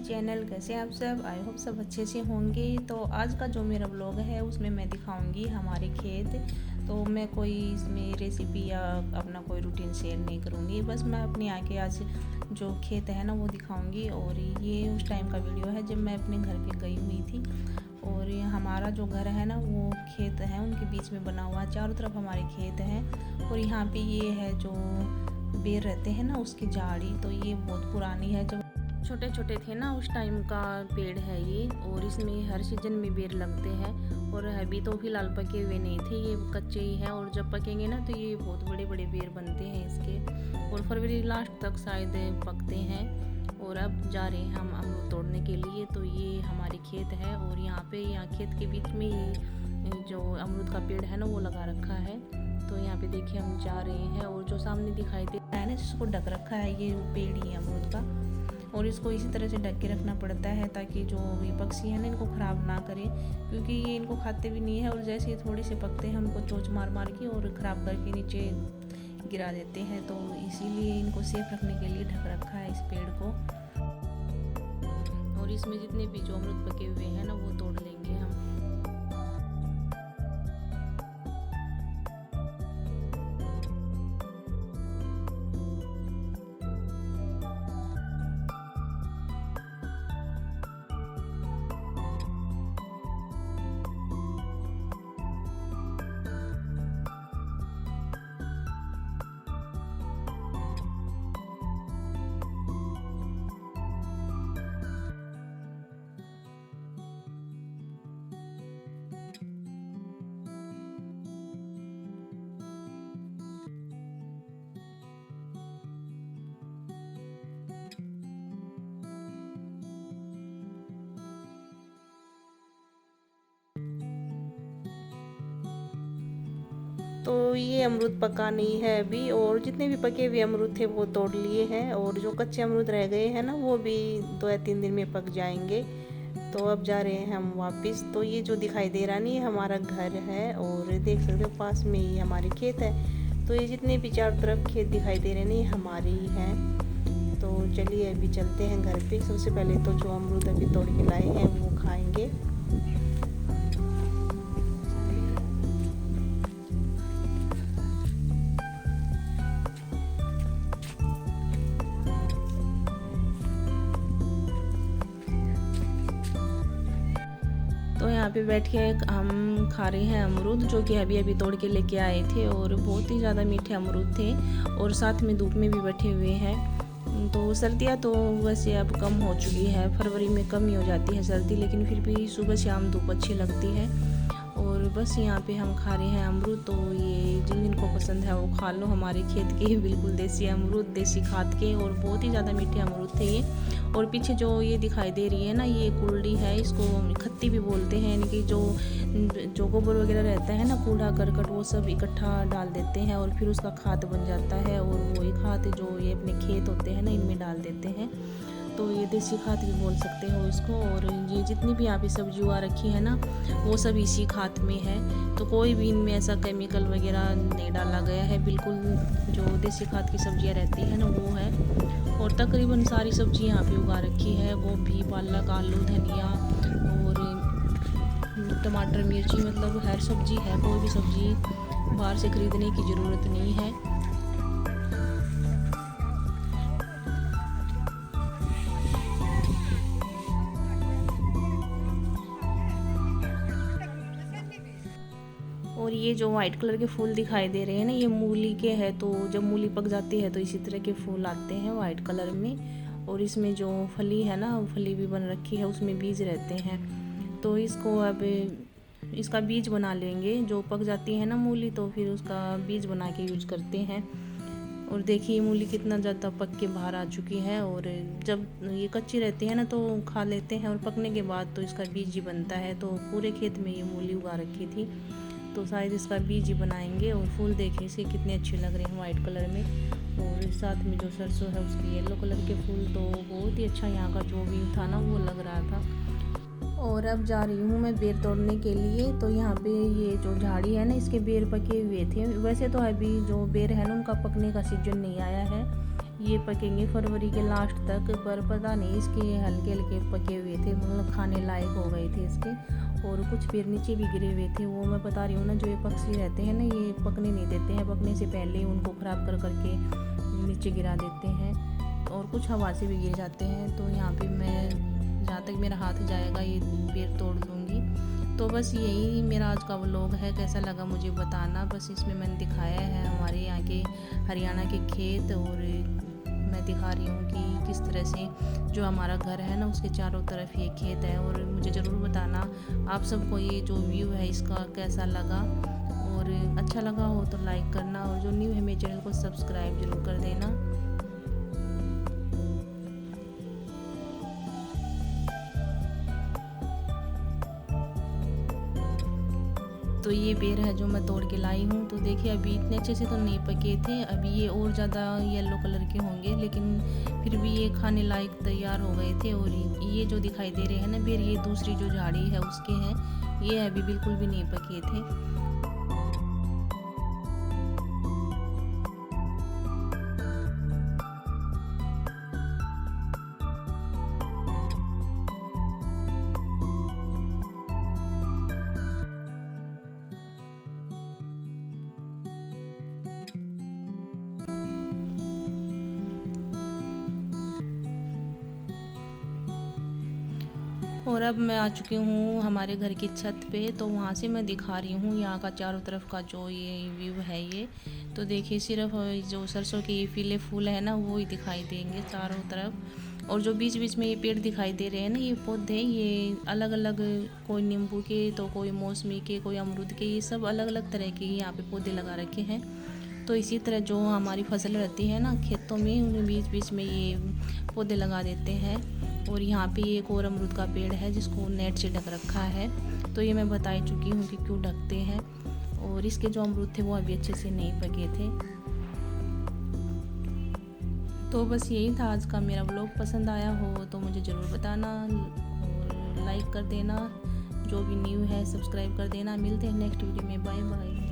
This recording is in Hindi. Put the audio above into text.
चैनल। कैसे आप सब? आई होप सब अच्छे से होंगे। तो आज का जो मेरा ब्लॉग है उसमें मैं दिखाऊंगी हमारे खेत। तो मैं कोई इसमें रेसिपी या अपना कोई रूटीन शेयर नहीं करूंगी, बस मैं अपने आके आज जो खेत है ना वो दिखाऊंगी। और ये उस टाइम का वीडियो है जब मैं अपने घर पे गई हुई थी। और ये हमारा जो घर है ना वो खेत है उनके बीच में बना हुआ, चारों तरफ हमारे खेत हैं। और यहाँ पे ये है जो बेर रहते हैं ना उसकी झाड़ी, तो ये बहुत पुरानी है, जब छोटे छोटे थे ना उस टाइम का पेड़ है ये। और इसमें हर सीजन में बेर लगते हैं। और अभी तो फिलहाल पके हुए नहीं थे, ये कच्चे ही हैं। और जब पकेंगे ना तो ये बहुत बड़े बड़े बेर बनते हैं इसके। और फरवरी लास्ट तक शायद पकते हैं। और अब जा रहे हैं हम अमरूद तोड़ने के लिए। तो ये हमारे खेत है और यहाँ खेत के बीच में ये जो अमरूद का पेड़ है ना वो लगा रखा है। तो यहाँ पे देखिए हम जा रहे हैं। और जो सामने दिखाई दे रहा है ना जिसको ढक रखा है ये पेड़ ही है अमरूद का। और इसको इसी तरह से ढक के रखना पड़ता है ताकि जो ये पक्षी है ना इनको ख़राब ना करें, क्योंकि ये इनको खाते भी नहीं है। और जैसे ये थोड़े से पकते हैं उनको चोंच मार मार के और ख़राब करके नीचे गिरा देते हैं। तो इसीलिए इनको सेफ रखने के लिए ढक रखा है इस पेड़ को। और इसमें जितने भी जो अमरूद पके हुए हैं ना वो तोड़ लेंगे हम। तो ये अमरूद पका नहीं है अभी, और जितने भी पके हुए अमरूद थे वो तोड़ लिए हैं। और जो कच्चे अमरूद रह गए हैं ना वो भी 2 या 3 दिन में पक जाएंगे। तो अब जा रहे हैं हम वापस। तो ये जो दिखाई दे रहा नहीं ये हमारा घर है, और देख सकते हो पास में ही हमारे खेत है। तो ये जितने भी चारों तरफ खेत दिखाई दे रहे हैं ये हमारे ही हैं। तो चलिए अभी चलते हैं घर पे। सबसे पहले तो जो अमरूद अभी तोड़ के लाए हैं वो खाएंगे। तो यहाँ पे बैठ के हम खा रहे हैं अमरूद, जो कि अभी अभी तोड़ के लेके आए थे। और बहुत ही ज़्यादा मीठे अमरूद थे। और साथ में धूप में भी बैठे हुए हैं। तो सर्दियाँ तो वैसे अब कम हो चुकी है, फरवरी में कम ही हो जाती है सर्दी, लेकिन फिर भी सुबह शाम धूप अच्छी लगती है। और बस यहाँ पे हम खा रहे हैं अमरूद। तो ये जिन जिनको पसंद है वो खा लो, हमारे खेत के बिल्कुल देसी अमरूद, देसी खाद के। और बहुत ही ज़्यादा मीठे अमरूद थे ये। और पीछे जो ये दिखाई दे रही है ना ये कुल्डी है, इसको खत्ती भी बोलते हैं। यानी कि जो गोबर वगैरह रहता है ना, कूड़ा करकट, वो सब इकट्ठा डाल देते हैं और फिर उसका खाद बन जाता है। और वही खाद जो ये अपने खेत होते हैं ना इनमें डाल देते हैं। तो ये देसी खाद भी बोल सकते हो इसको। और ये जितनी भी यहाँ पे सब्जी उगा रखी है ना वो सब इसी खाद में है। तो कोई भी इनमें ऐसा केमिकल वगैरह नहीं डाला गया है, बिल्कुल जो देसी खाद की सब्जियाँ रहती हैं ना वो है। और तकरीबन सारी सब्जी यहाँ पे उगा रखी है, गोभी, पालक, आलू, धनिया और टमाटर, मिर्ची, मतलब हर सब्जी है। कोई भी सब्जी बाहर से खरीदने की ज़रूरत नहीं है। और ये जो वाइट कलर के फूल दिखाई दे रहे हैं ना ये मूली के हैं। तो जब मूली पक जाती है तो इसी तरह के फूल आते हैं वाइट कलर में। और इसमें जो फली है ना फली भी बन रखी है, उसमें बीज रहते हैं। तो इसको अब इसका बीज बना लेंगे। जो पक जाती है ना मूली तो फिर उसका बीज बना के यूज करते हैं। और देखिए मूली कितना ज़्यादा पक के बाहर आ चुकी है। और जब ये कच्ची रहती है ना तो खा लेते हैं, और पकने के बाद तो इसका बीज ही बनता है। तो पूरे खेत में ये मूली उगा रखी थी, तो शायद इसका बीज ही बनाएंगे। और फूल देखिए इसे कितने अच्छे लग रहे हैं वाइट कलर में। और साथ में जो सरसों है उसके येलो कलर के फूल, तो बहुत ही अच्छा यहाँ का जो व्यू था ना वो लग रहा था। और अब जा रही हूँ मैं बेर तोड़ने के लिए। तो यहाँ पे ये जो झाड़ी है ना इसके बेर पके हुए थे। वैसे तो अभी जो बेर है ना उनका पकने का सीजन नहीं आया है, ये पकेंगे फरवरी के लास्ट तक, पर पता नहीं इसके हल्के हल्के पके हुए थे, मतलब खाने लायक हो गए थे इसके, और कुछ पेड़ नीचे भी गिरे हुए थे। वो मैं बता रही हूँ ना, जो ये पक्षी रहते हैं ना, ये पकने नहीं देते हैं, पकने से पहले उनको ख़राब कर करके नीचे गिरा देते हैं, और कुछ हवा से भी गिर जाते हैं। तो यहाँ पे मैं जहाँ तक मेरा हाथ जाएगा ये पेड़ तोड़ दूँगी। तो बस यही मेरा आज का व्लॉग है, कैसा लगा मुझे बताना। बस इसमें मैंने दिखाया है हमारे यहाँ के हरियाणा के खेत, और मैं दिखा रही हूँ कि किस तरह से जो हमारा घर है ना, उसके चारों तरफ ये खेत है। और मुझे ज़रूर बताना आप सबको ये जो व्यू है इसका कैसा लगा, और अच्छा लगा हो तो लाइक करना, और जो न्यू है मेरे चैनल को सब्सक्राइब ज़रूर कर देना। तो ये बेर है जो मैं तोड़ के लाई हूँ। तो देखिए अभी इतने अच्छे से तो नहीं पके थे, अभी ये और ज़्यादा येलो कलर के होंगे, लेकिन फिर भी ये खाने लायक तैयार हो गए थे। और ये जो दिखाई दे रहे हैं ना बेर, ये दूसरी जो झाड़ी है उसके हैं, ये अभी बिल्कुल भी नहीं पके थे। और अब मैं आ चुकी हूँ हमारे घर की छत पे, तो वहाँ से मैं दिखा रही हूँ यहाँ का चारों तरफ का जो ये व्यू है ये। तो देखिए सिर्फ जो सरसों के ये पीले फूल है ना, वो ही दिखाई देंगे चारों तरफ। और जो बीच बीच में ये पेड़ दिखाई दे रहे हैं ना, ये पौधे, ये अलग अलग, कोई नींबू के, तो कोई मौसमी के, कोई अमरूद के, ये सब अलग अलग तरह के यहाँ पे पौधे लगा रखे हैं। तो इसी तरह जो हमारी फसल रहती है ना खेतों में, उनमें बीच बीच में ये पौधे लगा देते हैं। और यहाँ पे एक और अमरूद का पेड़ है जिसको नेट से ढक रखा है। तो ये मैं बता चुकी हूँ कि क्यों ढकते हैं। और इसके जो अमरूद थे वो अभी अच्छे से नहीं पके थे। तो बस यही था आज का मेरा व्लॉग। पसंद आया हो तो मुझे ज़रूर बताना, और लाइक कर देना, जो भी न्यू है सब्सक्राइब कर देना। मिलते हैं नेक्स्ट वीडियो में, बाय बाय।